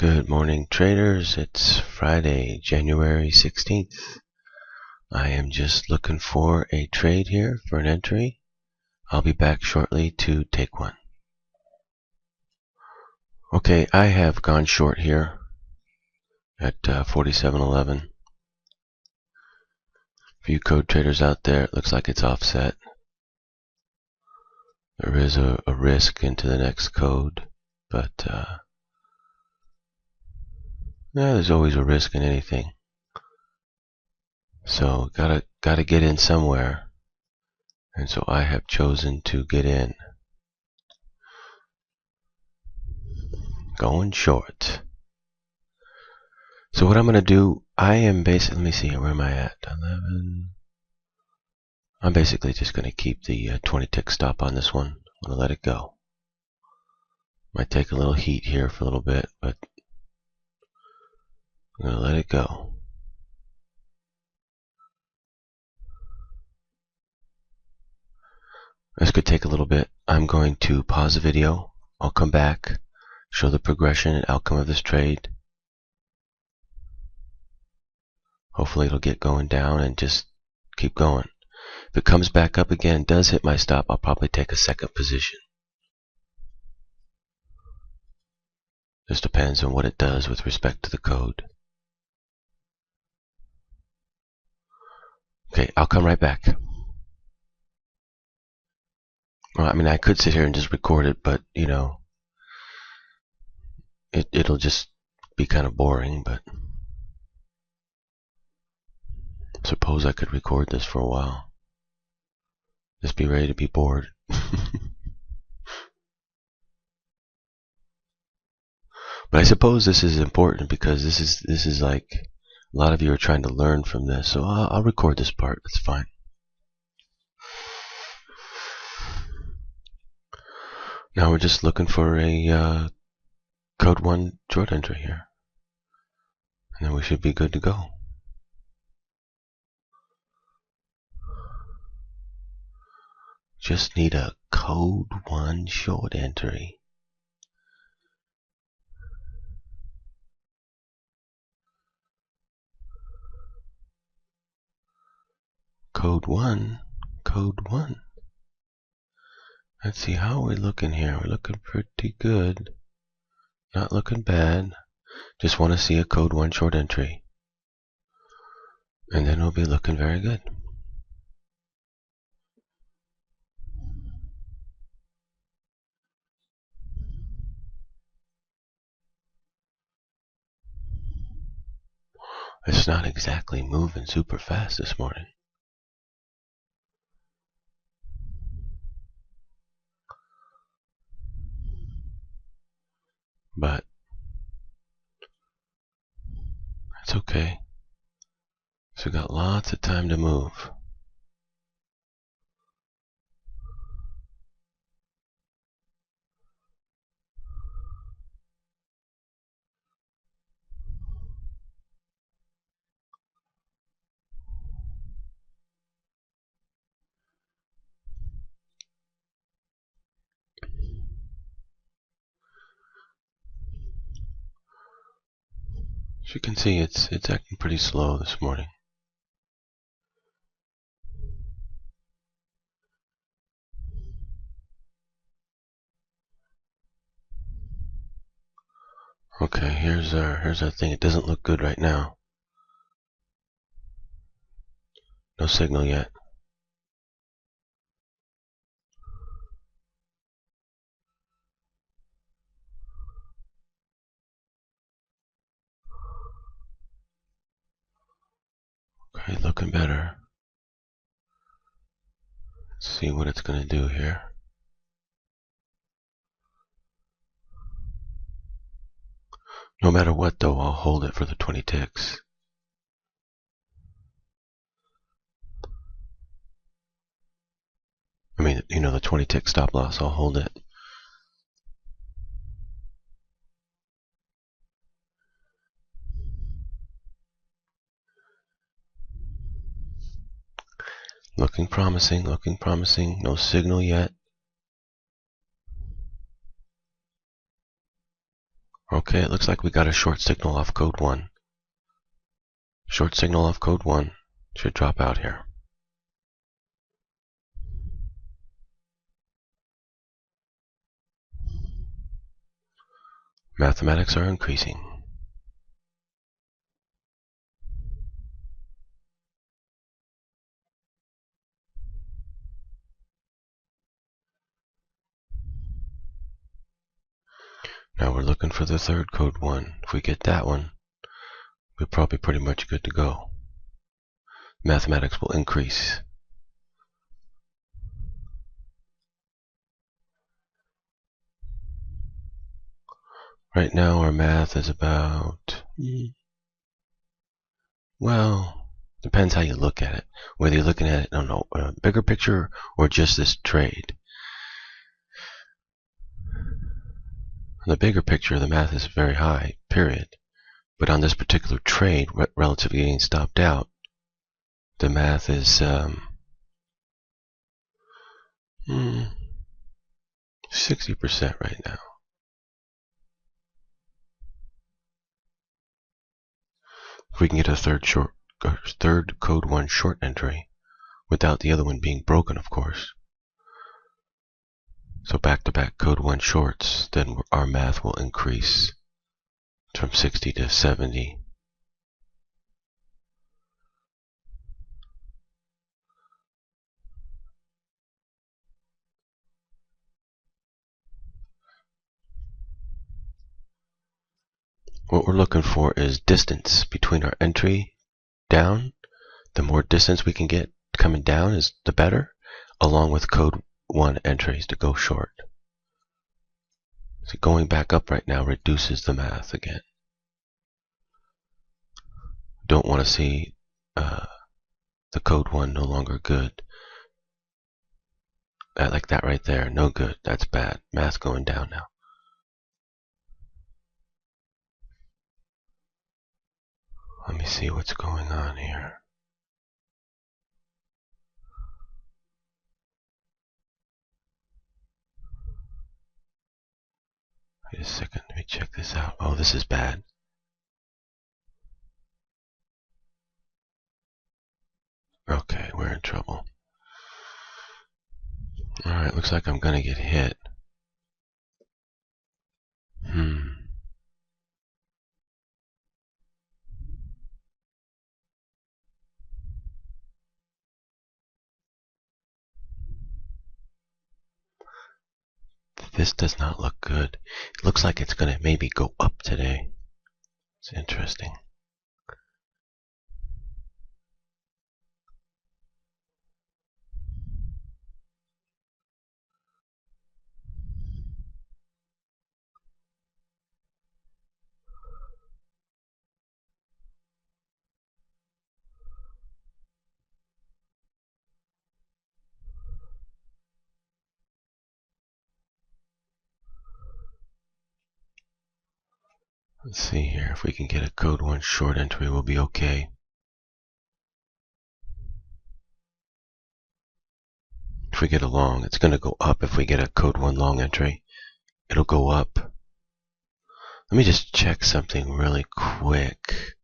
Good morning, traders. It's Friday, January 16th. I am just looking for a trade here for an entry. I'll be back shortly to take one. Okay, I have gone short here at 47.11. For you code traders out there, it looks like it's offset. There is a risk into the next code, but there's always a risk in anything. So gotta get in somewhere, and so I have chosen to get in. Going short. So what I'm going to do, I am basically, let me see here, where am I at? 11. I'm basically just going to keep the 20 tick stop on this one. I'm going to let it go. Might take a little heat here for a little bit, but I'm going to let it go. This could take a little bit. I'm going to pause the video. I'll come back, show the progression and outcome of this trade. Hopefully it'll get going down and just keep going. If it comes back up again and does hit my stop, I'll probably take a second position. Just depends on what it does with respect to the code. Okay, I'll come right back. Well, I mean, I could sit here and just record it, but, you know, it'll just be kind of boring, but suppose I could record this for a while. Just be ready to be bored. But I suppose this is important because this is like a lot of you are trying to learn from this, so I'll record this part. That's fine. Now we're just looking for a code 1 short entry here, and then we should be good to go. Just need a code 1 short entry. Code 1. Let's see, how are we looking here? We're looking pretty good. Not looking bad. Just want to see a code 1 short entry. And then we'll be looking very good. It's not exactly moving super fast this morning. But that's okay. So we got lots of time to move. As you can see, it's acting pretty slow this morning. Okay, here's our thing. It doesn't look good right now. No signal yet. Okay, looking better. Let's see what it's going to do here. No matter what, though, I'll hold it for the 20 ticks. I mean, you know, the 20 tick stop loss, I'll hold it. Looking promising, looking promising. No signal yet. Okay, it looks like we got a short signal off code 1. Short signal off code 1 should drop out here. Mathematics are increasing. Now we're looking for the third code 1. If we get that one, we're probably pretty much good to go. Mathematics will increase. Right now our math is about, well, depends how you look at it. Whether you're looking at it on a bigger picture or just this trade. In the bigger picture, the math is very high, period. But on this particular trade, relative to getting stopped out, the math is 60% right now. If we can get a third code 1 short entry, without the other one being broken, of course. So back-to-back code 1 shorts, then our math will increase from 60 to 70. What we're looking for is distance between our entry down. The more distance we can get coming down is the better, along with code 1 entries to go short. So going back up right now reduces the math again. Don't want to see the code 1 no longer good. Like that right there, no good. That's bad. Math going down now. Let me see what's going on here. Wait a second, let me check this out. Oh, this is bad. Okay, we're in trouble. Alright, looks like I'm gonna get hit. This does not look good. It looks like it's gonna maybe go up today. It's interesting. Let's see here. If we can get a code 1 short entry, we'll be okay. If we get a long, it's going to go up. If we get a code 1 long entry, it'll go up. Let me just check something really quick.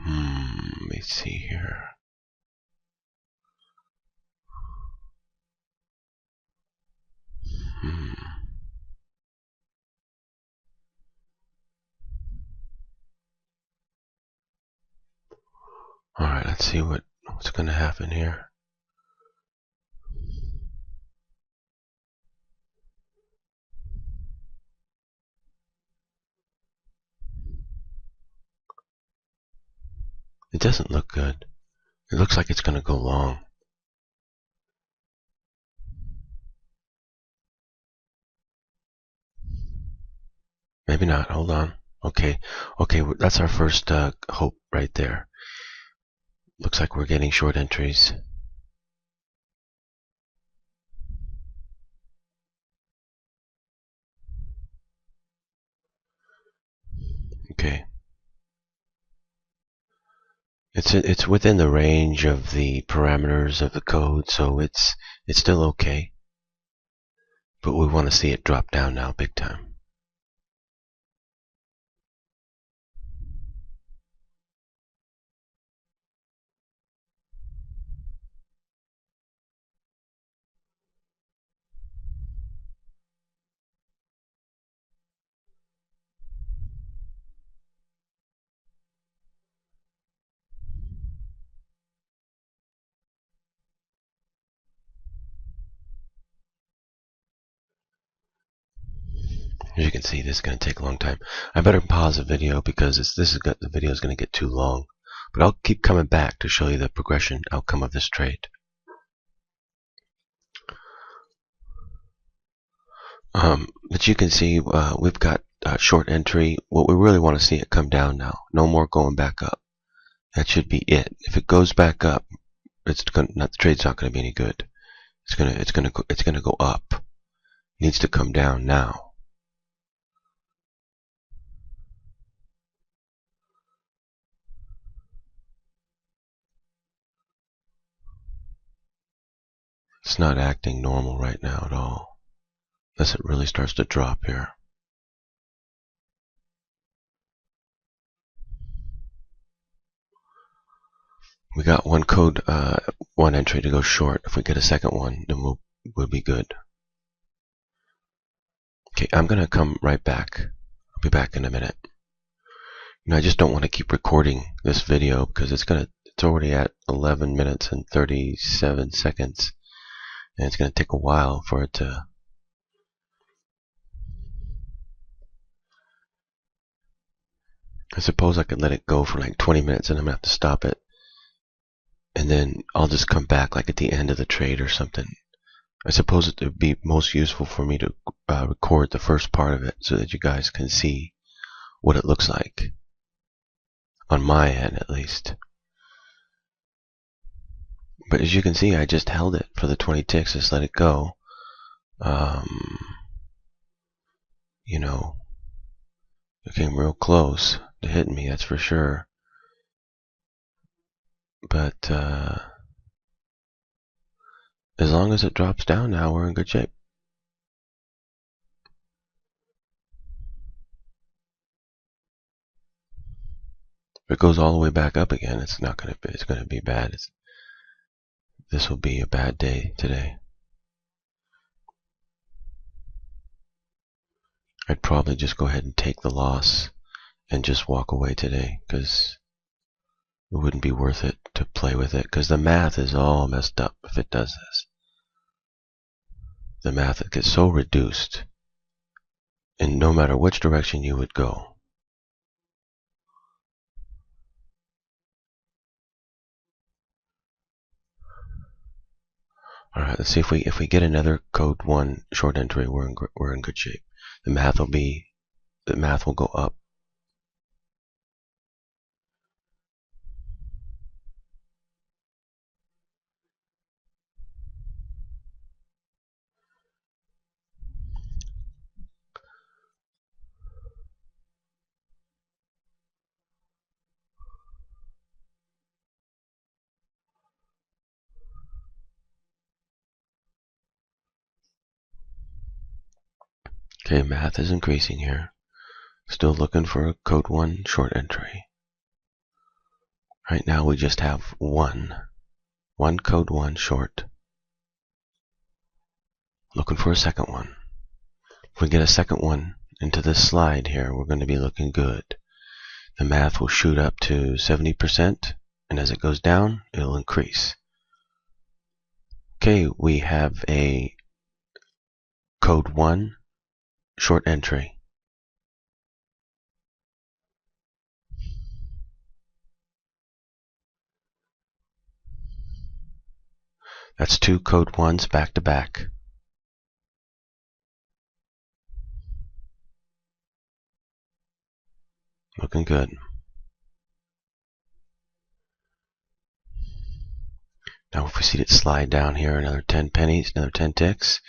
Let me see here. Alright, let's see what's going to happen here. It doesn't look good. It looks like it's going to go long. Maybe not. Hold on. Okay, that's our first hope right there. Looks like we're getting short entries. Okay. It's within the range of the parameters of the code, so it's still okay. But we want to see it drop down now big time. As you can see, this is going to take a long time. I better pause the video because the video is going to get too long. But I'll keep coming back to show you the progression outcome of this trade. But you can see we've got short entry. What we really want to see it come down now. No more going back up. That should be it. If it goes back up, the trade's not going to be any good. It's gonna go up. It needs to come down now. It's not acting normal right now at all, unless it really starts to drop here. We got one code, one entry to go short. If we get a second one, then we'll be good. Okay, I'm gonna come right back. I'll be back in a minute. I just don't want to keep recording this video because it's already at 11 minutes and 37 seconds. And it's going to take a while for it to... I suppose I could let it go for like 20 minutes and I'm going to have to stop it. And then I'll just come back like at the end of the trade or something. I suppose it would be most useful for me to record the first part of it so that you guys can see what it looks like. On my end, at least. But as you can see, I just held it for the 20 ticks, just let it go. You know, it came real close to hitting me, that's for sure. But as long as it drops down now, we're in good shape. If it goes all the way back up again, it's not going to be. It's going to be bad. This will be a bad day today. I'd probably just go ahead and take the loss and just walk away today because it wouldn't be worth it to play with it because the math is all messed up if it does this. The math gets so reduced, and no matter which direction you would go. All right, let's see if we get another code 1 short entry, we're in good shape. The math will go up. Okay, math is increasing here. Still looking for a code 1 short entry. Right now we just have one code 1 short. Looking for a second one. If we get a second one into this slide here, we're going to be looking good. The math will shoot up to 70%, and as it goes down, it'll increase. Okay, we have a code 1 short entry. That's 2 code 1s back to back. Looking good. Now if we see it slide down here another 10 pennies, another 10 ticks,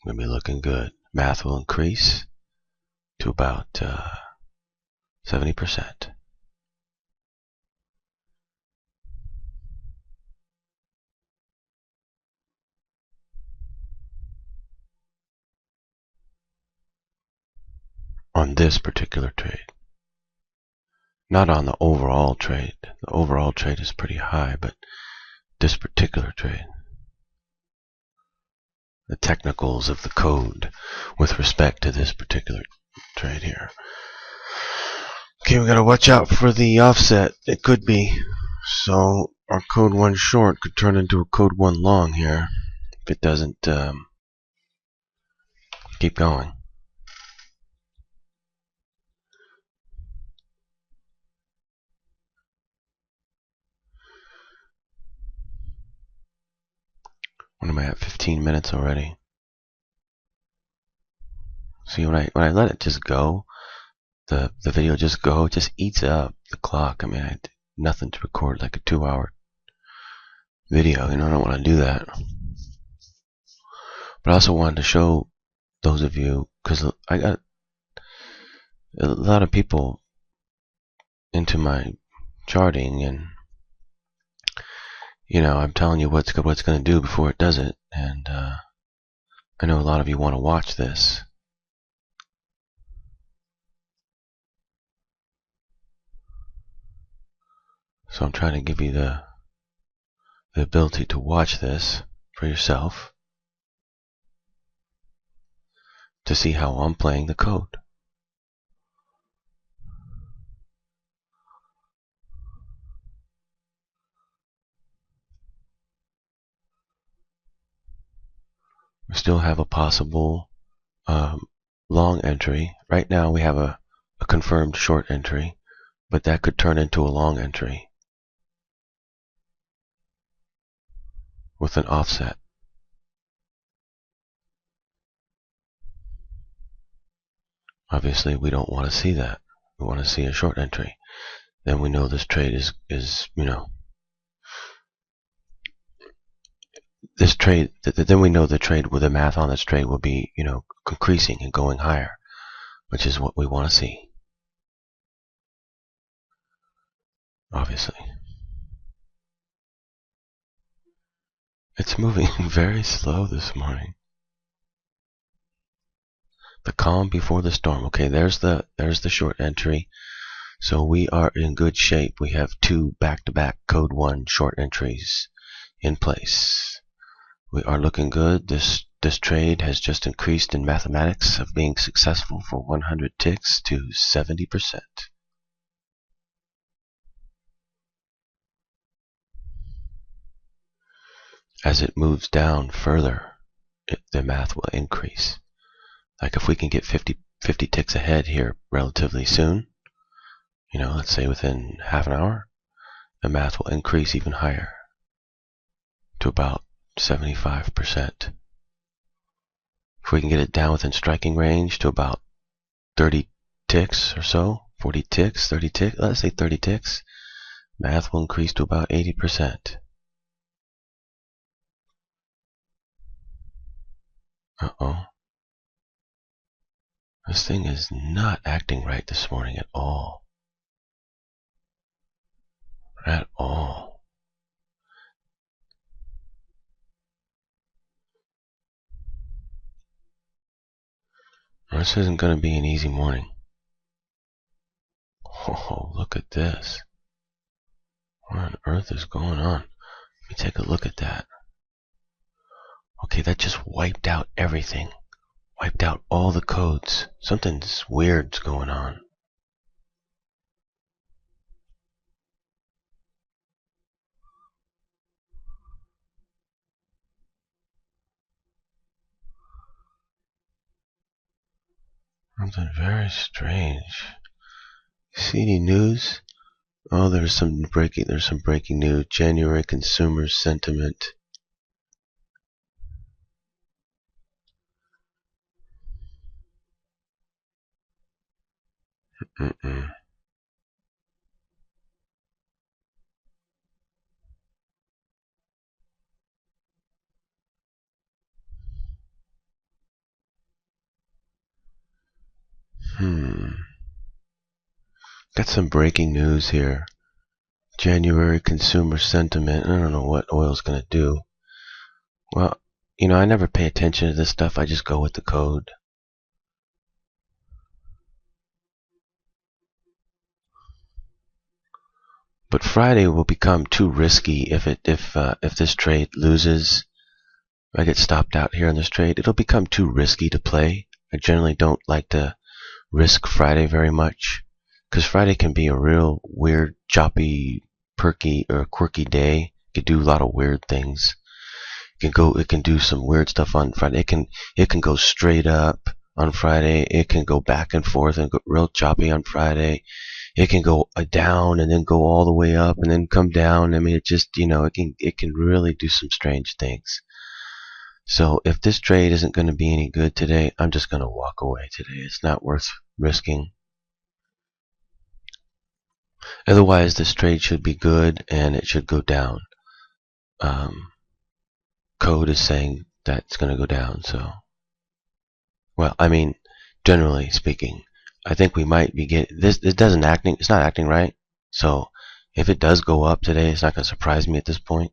we're going to be looking good. Math will increase to about 70%. On this particular trade. Not on the overall trade. The overall trade is pretty high, but this particular trade. The technicals of the code with respect to this particular trade here. Okay, we gotta watch out for the offset. It could be. So our code 1 short could turn into a code 1 long here if it doesn't keep going. What am I at? 15 minutes already. See, when I let it just go, the video just eats up the clock. I mean, I had nothing to record, like a 2-hour video. I don't want to do that. But I also wanted to show those of you, because I got a lot of people into my charting, and I'm telling you what it's going to do before it does it, and I know a lot of you want to watch this. So I'm trying to give you the ability to watch this for yourself, to see how I'm playing the code. We still have a possible long entry. Right now we have a confirmed short entry, but that could turn into a long entry with an offset. Obviously, we don't want to see that. We want to see a short entry. Then we know this trade is this trade. Then we know the trade with the math on this trade will be increasing and going higher, which is what we want to see. Obviously, it's moving very slow this morning. The calm before the storm. Okay, there's the short entry. So we are in good shape. We have 2 back-to-back code 1 short entries in place. We are looking good. This trade has just increased in mathematics of being successful for 100 ticks to 70%. As it moves down further, the math will increase. Like if we can get 50 ticks ahead here relatively soon, let's say within half an hour, the math will increase even higher to about 75%. If we can get it down within striking range to about 30 ticks or so, 40 ticks, 30 ticks, let's say 30 ticks, math will increase to about 80%. Uh-oh. This thing is not acting right this morning at all. At all. This isn't going to be an easy morning. Oh, look at this. What on earth is going on? Let me take a look at that. Okay, that just wiped out everything. Wiped out all the codes. Something's weird's going on. Something very strange. CD News. Oh, there's some breaking news. January consumer sentiment. Got some breaking news here. January consumer sentiment. I don't know what oil's going to do. Well, I never pay attention to this stuff. I just go with the code. But Friday will become too risky if this trade loses. If I get stopped out here on this trade, it'll become too risky to play. I generally don't like to risk Friday very much, because Friday can be a real weird, choppy, perky, or quirky day. It can do a lot of weird things. It can do some weird stuff on Friday. It can go straight up on Friday. It can go back and forth and go real choppy on Friday. It can go down and then go all the way up and then come down. I mean, it just, it can really do some strange things. So if this trade isn't going to be any good today, I'm just going to walk away today. It's not worth risking. Otherwise, this trade should be good and it should go down. Code is saying that it's going to go down. So, well, I mean, generally speaking, I think we might be getting this. It doesn't acting. It's not acting right. So, if it does go up today, it's not going to surprise me at this point.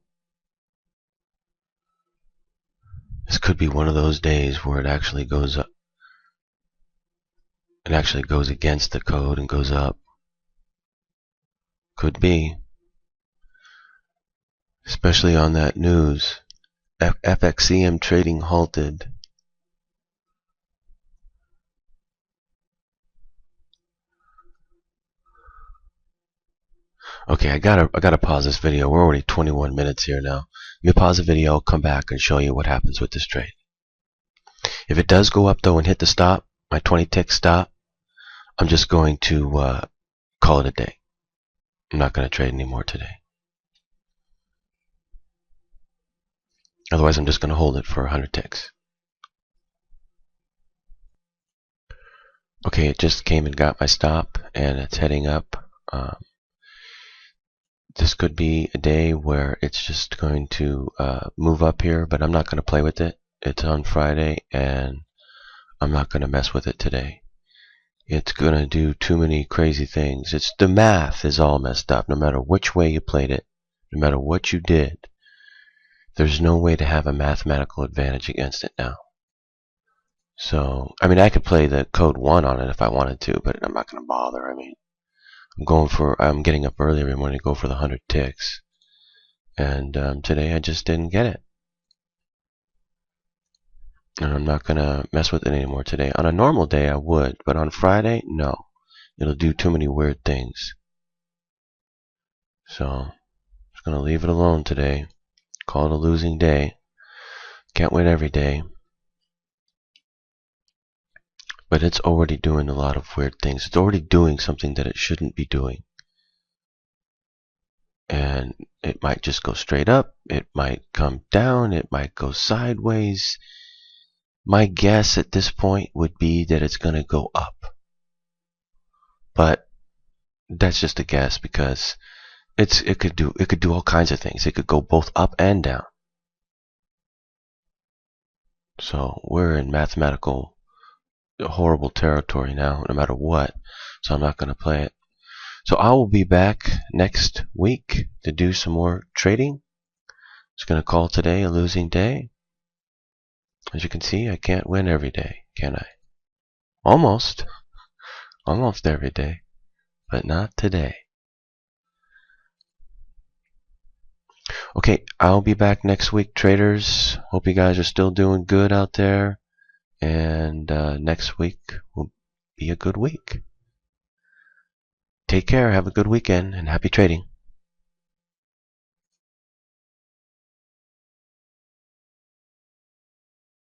This could be one of those days where it actually goes up. It actually goes against the code and goes up. Could be. Especially on that news. FXCM trading halted. Okay, I gotta pause this video. We're already 21 minutes here now. Let me pause the video, I'll come back and show you what happens with this trade. If it does go up though and hit the stop, my 20 tick stop, I'm just going to call it a day. I'm not going to trade anymore today. Otherwise, I'm just going to hold it for 100 ticks. Okay, it just came and got my stop, and it's heading up. This could be a day where it's just going to move up here, but I'm not going to play with it. It's on Friday, and I'm not going to mess with it today. It's going to do too many crazy things. The math is all messed up, no matter which way you played it, no matter what you did. There's no way to have a mathematical advantage against it now. So, I mean, I could play the code 1 on it if I wanted to, but I'm not going to bother. I mean, I'm getting up early every morning to go for the 100 ticks. And today I just didn't get it. And I'm not going to mess with it anymore today. On a normal day I would, but on Friday, no. It'll do too many weird things. So, I'm just going to leave it alone today. Call it a losing day. Can't win every day. But it's already doing a lot of weird things. It's already doing something that it shouldn't be doing. And it might just go straight up. It might come down. It might go sideways. My guess at this point would be that it's going to go up. But that's just a guess because it could do all kinds of things. It could go both up and down. So we're in mathematical horrible territory now, no matter what. So I'm not going to play it. So I will be back next week to do some more trading. Just going to call today a losing day. As you can see, I can't win every day, can I? Almost every day, but not today. Okay, I'll be back next week, traders. Hope you guys are still doing good out there. And next week will be a good week. Take care, have a good weekend, and happy trading.